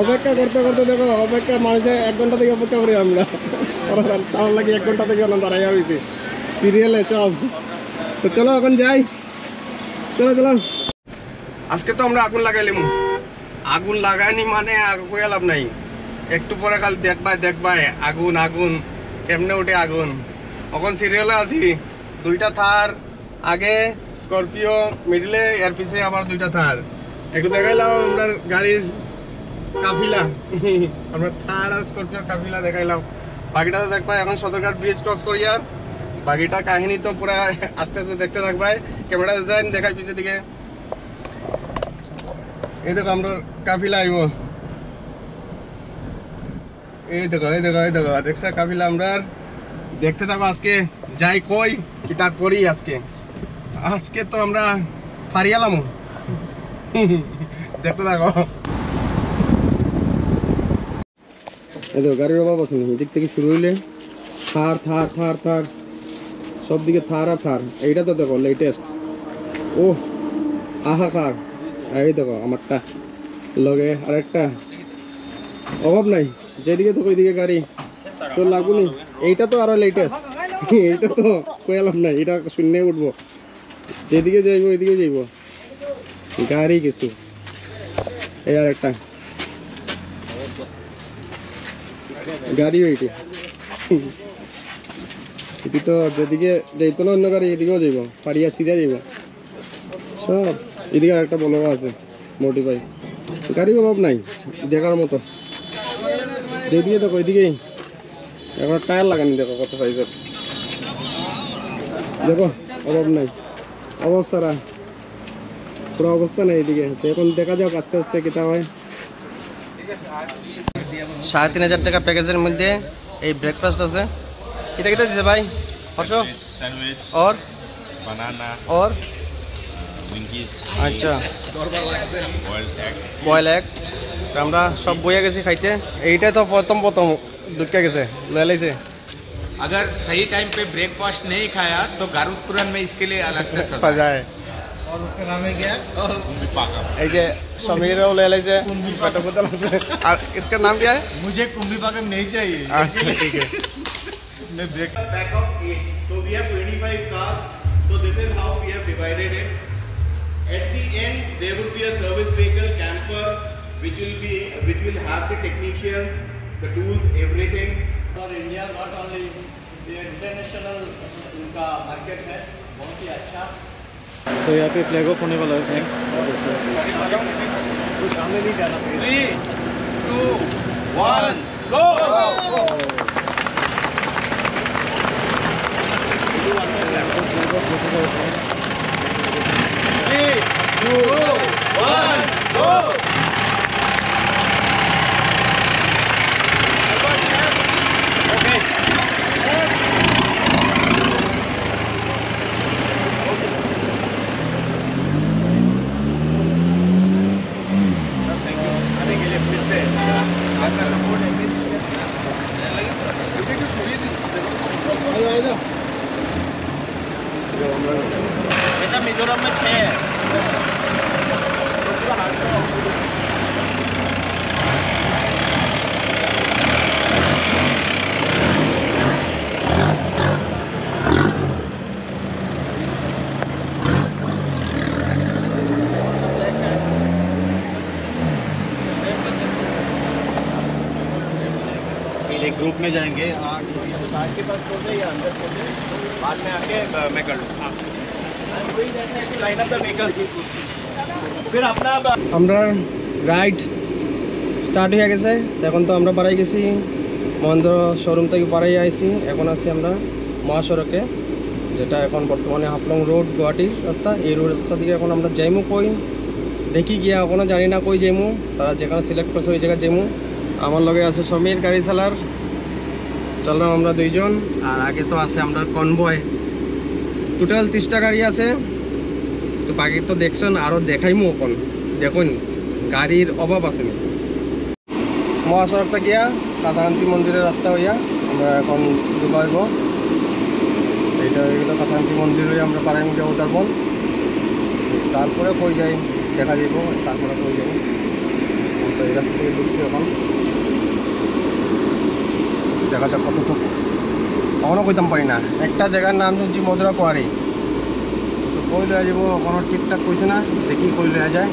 অপেক্ষা করতে করতে দেখো অপেক্ষা মানুষের 1 ঘন্টা থেকে অপেক্ষা করি আমরা তার লাগে 1 ঘন্টা থেকে দাঁড়াই হয়েছি সিরিয়ালে সব। তো চলো এখন যাই, চলো চলো। আজকে তো আমরা আগুন লাগাইলাম, আগুন লাগাইনি মানে আগুন লাভ নাই, একটু পরে খালি দেখবাই আগুন আগুন কেমনে উঠে আগুন। এখন সিরিয়ালে আছি, 2টা থার আগে, স্করপিও মিডলে, এর পিছে আবার 2টা থার। একটু দেখাইলাম আমরা গাড়ির কাফিলা, আমরা থার আর স্করপিওর কাফিলা দেখাইলাম। বাকিটা তো দেখবাই এখন সদরঘাট ব্রিজ ক্রস করিয়া, বাকিটা কাহিনী তো পুরা আস্তে আস্তে দেখতে থাকবাই। ক্যামেরা ডিজাইন দেখাই পিছে দিকে, এই দেখো আমরা কাফিলা আইব, এই দেখো এই দেখো এই দেখো দেখছ কাফিলা। আমরা দেখতে থাকো, আজকে যাই কই কিতা করি। আজকে তো আমরা ফারিয়ালাম, দেখতে থাকো। এই দেখো গাড়ির অভাব আছে নাকি, দিক থেকে শুরু হইলে থার থার থার থার, সব দিকে থার আর থার। এইটা তো দেখো লেটেস্ট, ও আহা কার, এই দেখো আমারটা লগে আরেকটা, অভাব নাই যেদিকে তো ওইদিকে গাড়ি তো লাগুনি। এইটা তো আরো লেটেস্ট, এইটা তো কইলাম না, এটা শূন্যে উঠবো, যেদিকে যাইব ওইদিকে যাইব গাড়ি কিছু। এই আর একটা গাড়িও এটি, এটি তো যেদিকে যাইতো না অন্য গাড়ি এদিকেও যাইব, পারিয়া সিরিয়া যাইব সব। এদিকে আর একটা বলো আছে মোটিফাই, গাড়ির অভাব নাই দেখার মতো, যেদিকে দেখো ওইদিকেই। এখন টায়ার লাগানি দেখো কত সাইজের, দেখো অভাব নাই, অভাব ছাড়া পুরো অবস্থা নেই এদিকে। তো এখন দেখা যাক আস্তে আস্তে কিতা হয়। 3500 টাকা প্যাকেজের মধ্যে এই ব্রেকফাস্ট আছে। এটা কিতা দিছে ভাই? হর্ষ सैंडविच और बनाना और विंकीज আচ্ছা बॉइल्ड एग। Boil egg. আমরা সব বইয়া গেছি খাইতে। এইটা তো প্রথম ঢুকে গেছে, লয়ে লাইছে। अगर सही टाइम पे ब्रेकफास्ट नहीं खाया तो गारुपुरन में इसके लिए अलग से सजा है। সাজায়। और उसका नाम है क्या? कुंभीपाकम। এই যে সমীরও লয়ে লাইছে, পেটো বোতল আছে। আর इसका नाम क्या है? मुझे कुंभीपाकम नहीं चाहिए। अच्छा ठीक है। मैं break pack of 8 so we have 25 cars, so this is how we have divided it. At the end there would be a service vehicle camper which will have the technicians, the tools, everything. और India not only ये international उनका market है, बहुत ही अच्छा। तो यहाँ पे flag of होने वाला है। थैंक्स। तो सामने नहीं जाना। 3, 2, 1 go! 3, 2, 1 go! मिजोरम में 6 है। एक ग्रुप में जाएंगे। बाहर के पास छोड़ दे या अंदर छोड़ दे, बाद में आके मैं कर लूँ। वही रहता है कि लाइन अप द व्हीकल, फिर अपना আমরা রাইড স্টার্ট হয়ে গেছে। এখন তো আমরা পাড়াই গেছি, মহেন্দ্র শোরুম থেকে পাড়াই আইছি। এখন আছি আমরা মহাসড়কে, যেটা এখন বর্তমানে হাফলং রোড গুয়াহাটির রাস্তা। এই রোড রাস্তা থেকে এখন আমরা যাইমু কই দেখি গিয়া, এখনও জানি না কই যাইমু। তারা যেখানে সিলেক্ট করছে ওই জায়গায় যাইমু। আমার লগে আছে সমীর গাড়ি চালার, চললাম আমরা 2 জন। আর আগে তো আছে আমরা কনভয়, টোটাল 30টা গাড়ি আছে। তো বাকি তো দেখছেন, আরও দেখাইমু। এখন দেখুন গাড়ির অভাব আছে না। মহাসড়কটা গিয়া কাছাকান্তি মন্দিরের রাস্তা হইয়া আমরা এখন ঢুকাইব। এইটা হয়ে গেল কাছাকান্তি মন্দির হয়ে আমরা পাড়াই মুখে উতারবন। তারপরে কই যাই দেখা যাইব, তারপরে কই যাই তো এই রাস্তা থেকে ঢুকছি এখন, দেখা যাক কতটুকু। এখনও কইতাম পারি না। একটা জায়গার নাম শুনছি মধুরা কোয়ারি, তো কই লয়া যাবো এখনও ঠিকঠাক কইছে না, দেখি কই লয়া যায়।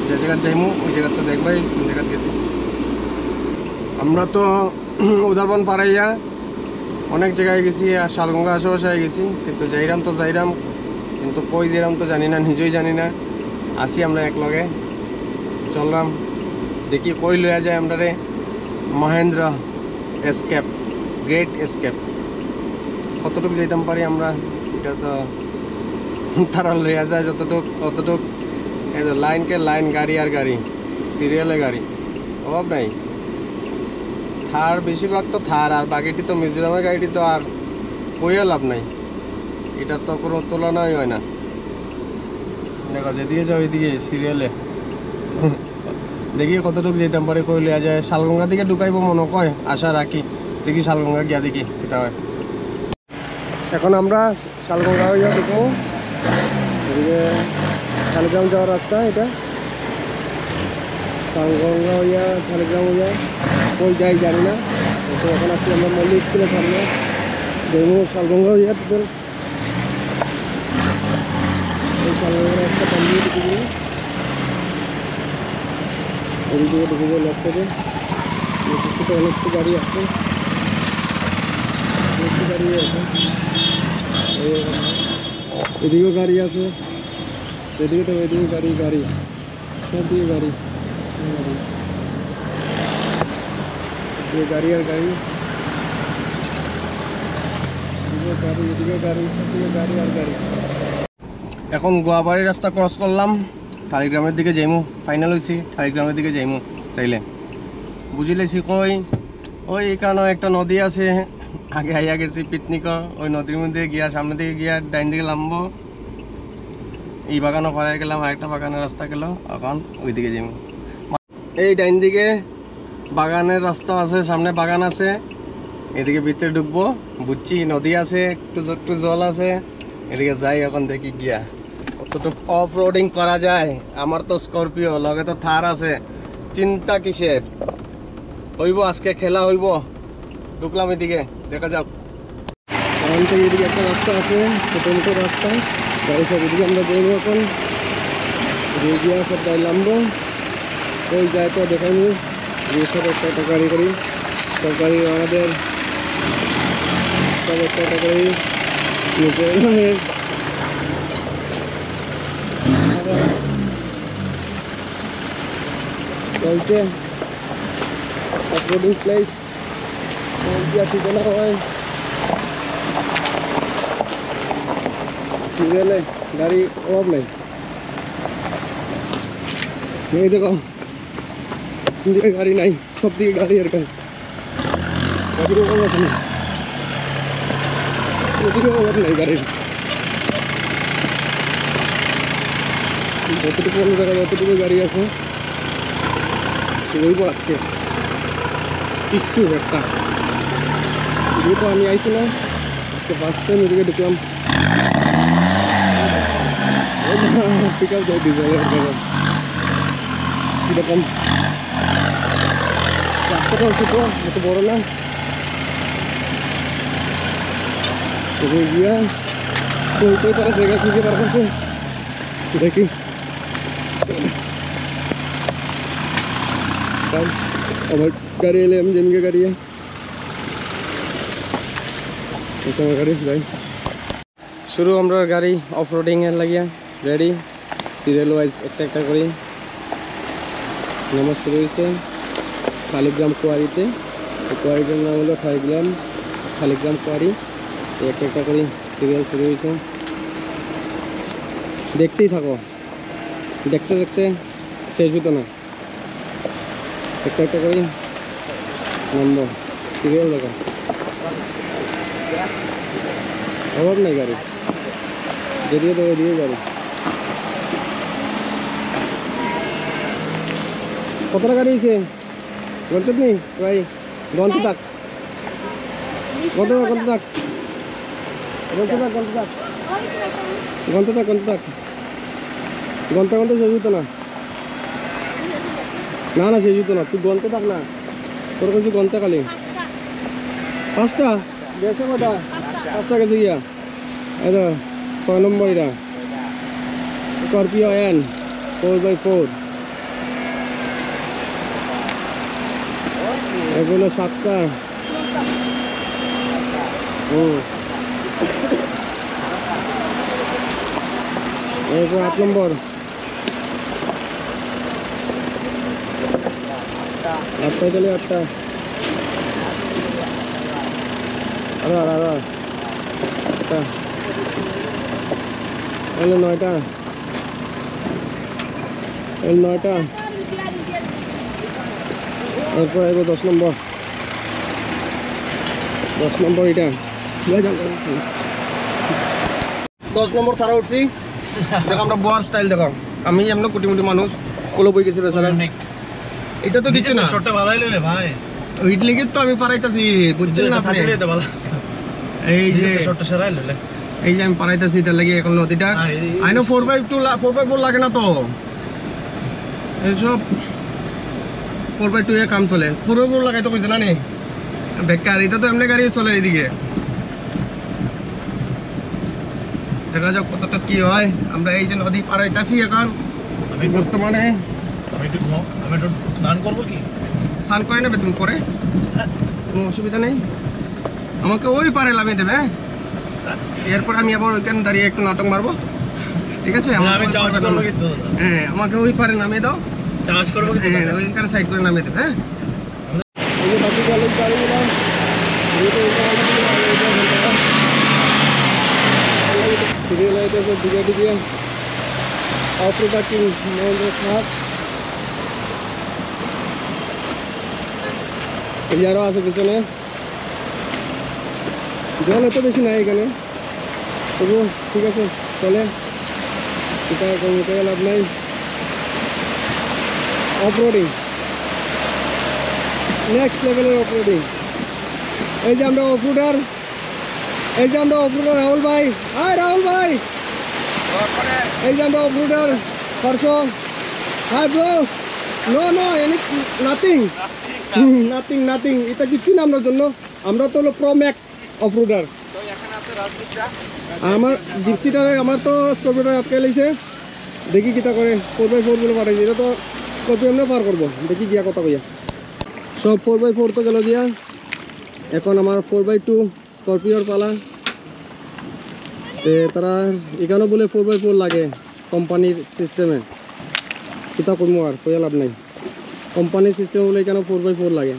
যে জায়গায় যাইমু ওই জায়গা তো দেখবাই কোন জায়গায় গেছি। আমরা তো উদারবন পাড়াইয়া অনেক জায়গায় গেছি আর শালগঙ্গা আশেপাশে গেছি, কিন্তু যাইরাম তো যাইরাম, কিন্তু কই যাইরাম তো জানি না, নিজেই জানি না। আসি আমরা এক লগে, চললাম দেখি কই লয়া যায় আমরা রে। মহেন্দ্র এসকেপ, গ্রেট এসকেপ, কতটুকু যাইতাম পারি আমরা এটা তো তারা লইয়া যায় যতটুক অতটুক। এই তো লাইনকে লাইন, গাড়ি আর গাড়ি, সিরিয়ালে গাড়ি, অভাব নাই। থার বেশিরভাগ তো থার, আর বাকিটি তো মিজোরামের গাড়িটি তো আর কইয়া লাভ নাই, এটার তো কোনো তুলনাই হয় না। দেখো যেদিকে যাও ওইদিকে সিরিয়ালে। দেখি কতটুকু যেতাম পারে কই লইয়া যায়। শালগঙ্গা দিকে ঢুকাইব মনে কয়, আশা রাখি। দেখি শালগঙ্গা গিয়া দেখি এটা হয়। এখন আমরা শালগঙ্গা হইয়া ঢুকবো, এদিকে শালগ্রাম যাওয়ার রাস্তা এটা। শালগঙ্গা হইয়া শালগ্রাম হইয়া কই যাই জানি না, তো এখন আসছি আমরা মল্লিক স্কুলের সামনে। যেমন শালগঙ্গা হইয়া তোদের এই শালগঙ্গা রাস্তা পান দিয়ে ঢুকে গেলে এদিকে ঢুকে যাবে লেফট সাইডে। সাথে অনেকটা গাড়ি আছে, অনেকটা গাড়ি আছে, এদিকেও গাড়ি আছে, এদিকে তো এদিকে গাড়ি গাড়ি সব দিকে গাড়ি, গাড়ি আর গাড়ি, গাড়ি এদিকে গাড়ি, সব দিকে গাড়ি আর গাড়ি। এখন গোয়াবাড়ির রাস্তা ক্রস করলাম, টালিগ্রামের দিকে যাইমু। ফাইনাল হয়েছি টালিগ্রামের দিকে যাইমু। তাইলে বুঝিলেছি কই ওই এখানে একটা নদী আছে, আগে আইয়া গেছি পিকনিক, ওই নদীর মধ্যে গিয়া সামনে দিকে গিয়া ডাইন দিকে নামবো। এই বাগানও পাড়ায় গেলাম, আরেকটা বাগানের রাস্তা গেল, এখন ওই দিকে যাইমু। এই ডাইন দিকে বাগানের রাস্তা আছে, সামনে বাগান আছে, এদিকে ভিতরে ঢুকবো। বুঝছি নদী আছে, একটু জল আছে, এদিকে যাই এখন দেখি গিয়া কতটুকু অফ রোডিং করা যায়। আমার তো স্করপিও, লগে তো থার আছে, চিন্তা কিসের। হইব আজকে খেলা হইব। ঢুকলাম এদিকে, দেখা যাক। এখান থেকে এদিকে একটা রাস্তা আছে, ছোটো মোটো রাস্তা, গাড়ি সব এদিকে আমরা যাইব। এখন এদিকে গিয়া সব গাড়ি নামবো, ওই যায় তো দেখাইনি গিয়ে সব একটা একটা গাড়ি করি, সব গাড়ি আমাদের সব একটা একটা গাড়ি নিজের চলছে। অফরোডিং প্লেস ঠিকানা হয় সিরিয়ালে, গাড়ি অভাব নেই। এই দেখো দিকে গাড়ি নাই, সব দিকে গাড়ি আর গাড়ি, গাড়ির অভাব আছে না, এদিকে অভাব নেই গাড়ির। যতটুকু অন্য জায়গায় যতটুকু গাড়ি আছে রইব আজকে কিছু একটা। এদিকে তো আমি আইছি না, আজকে ফার্স্ট টাইম এদিকে ঢুকলাম। পিক আপ যায় ডিজেলের কীরকম রাস্তাটা ছোটো, এত বড় না। গিয়া কই কই তারা জায়গা খুঁজে বার করছে, দেখি। আবার গাড়ি এলে আমি যেমনি গাড়ি গাড়ি যাই শুরু। আমরা গাড়ি অফ রোডিং এর লাগিয়া রেডি, সিরিয়াল ওয়াইজ একটা একটা করি নামা শুরু হয়েছে। শালিগ্রাম কোয়ারিতে, কোয়ারিটার নাম হলো শালিগ্রাম কোয়ারি। একটা একটা করি সিরিয়াল শুরু হয়েছে, দেখতেই থাকো, দেখতে দেখতে শেষ হতো না। একটা একটা করি নামবো, সিরিয়াল দেখো, অভাব নেই গাড়ি, যেদিকে তো ওইদিকে গাড়ি। কতটা গাড়ি হয়েছে গঞ্চত নেই ভাই, গন্ত থাক গন্ত থাক গন্ত থাক গন্ত থাক গন্ত থাক গন্ত থাক গন্ত থাক গন্ত গন্ত শেষ হতো না। না না শেষ হতো না, তুই গনতে থাক না, তোর কাছে গনতে খালি 5টা গেছে কটা? 5টা গেছে গিয়া। এই তো 6 নম্বর এটা স্করপিও এন 4x4, এগুলো 7টা। এরপর 8 নম্বর 8টা চলে 8টা। আরো 8টা এলো 9টা, এলো 9টা। এরপর এগো 10 নম্বর, 10 নম্বর এটা 10 নম্বর ছাড়া উঠছি। দেখো আমরা বোয়ার স্টাইল, দেখো আমি এমন কোটি মোটি মানুষ কোলো বই গেছি বেচারা। এটা তো কিছু না, শর্টটা ভালোই লইলে ভাই, ওই লেগে তো আমি পারাইতাছি, বুঝছেন না আপনি? এই যে শর্টটা সরাই লইলে, এই যে আমি পারাইতাছি তার লাগে এখন নদীটা আইনো 4x4 লাগে না তো, এইসব 4x2 এ কাম চলে। 4x4 লাগাই তো কইছে না নি বেকার, এটা তো এমনি গাড়ি চলে এইদিকে। দেখা যাক কতটা কি হয়। আমরা এই যে নদী পারাইতাছি এখন আমি বর্তমানে। আমি একটু স্নান করবো কি? স্নান করে নেবে তুমি পরে, কোনো অসুবিধা নেই, আমাকে ওই পারে নামিয়ে দেবে। এরপর আমি আবার ওইখানে দাঁড়িয়ে একটু নাটক মারবো, ঠিক আছে? আমি চার্জ করবো কিন্তু, হ্যাঁ আমাকে ওই পারে নামিয়ে দাও, চার্জ করবো কিন্তু। হ্যাঁ ওইখানে সাইড করে নামিয়ে দেবে। হ্যাঁ এই যে বাকি গাড়ি গাড়িগুলো সিরিয়াল হইতেছে দিকে দিকে অফ রোড কিং মহেন্দ্র খাস আরও আছে পিছনে। জল এত বেশি নাই এখানে, তবু ঠিক আছে চলে, সেটা কমতে লাভ নাই। অফ রোডিং, নেক্সট লেভেলের অফ রোডিং। এই যে আমরা অফরোডার, এই যে আমরা অফরোডার রাহুল ভাই, হাই রাহুল ভাই। এই যে আমরা offroader Harsh, hi bro. No no any nothing, nothing nothing, এটা কিচ্ছু না আমার জন্য। আমরা তো হলো প্রো ম্যাক্স অফরোডার। আমার জিপসিটারে আমার তো স্করপিওটা আটকে লাইছে, দেখি কিতা করে। 4x4 বলে পাঠাইছি, এটা তো স্করপিও এমনি পার করবো, দেখি গিয়া কথা কইয়া। সব 4x4 তো গেল গিয়া, এখন আমার 4x2 স্করপিওর পালা। তারা এখানেও বলে 4x4 লাগে কোম্পানির সিস্টেমে, কিতা করবো আর কইয়া লাভ নাই। কোম্পানির সিস্টেমে বলে এখানে 4x4 লাগে,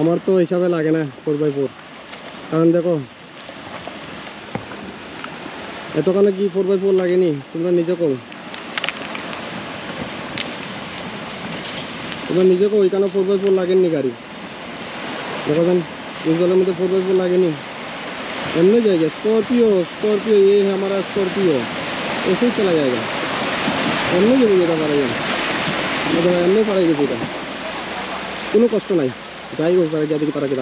আমার তো হিসাবে লাগে না 4x4। কারণ দেখো এতখানে কি 4x4 লাগেনি, তোমরা নিজে কো, তোমরা নিজে কো এখানে 4x4 লাগেনি গাড়ি। देखो बहन इस वाले में तो 4x4 लागे नहीं, एमने जाएगा। स्कॉर्पियो स्कॉर्पियो ये है हमारा स्कॉर्पियो, ऐसे ही चला जाएगा। एमने जाएगा हमारा ये, मतलब एमने पड़ेगा सीधा, কোনো কষ্ট নাই, যাই হোক যাদের পারা কি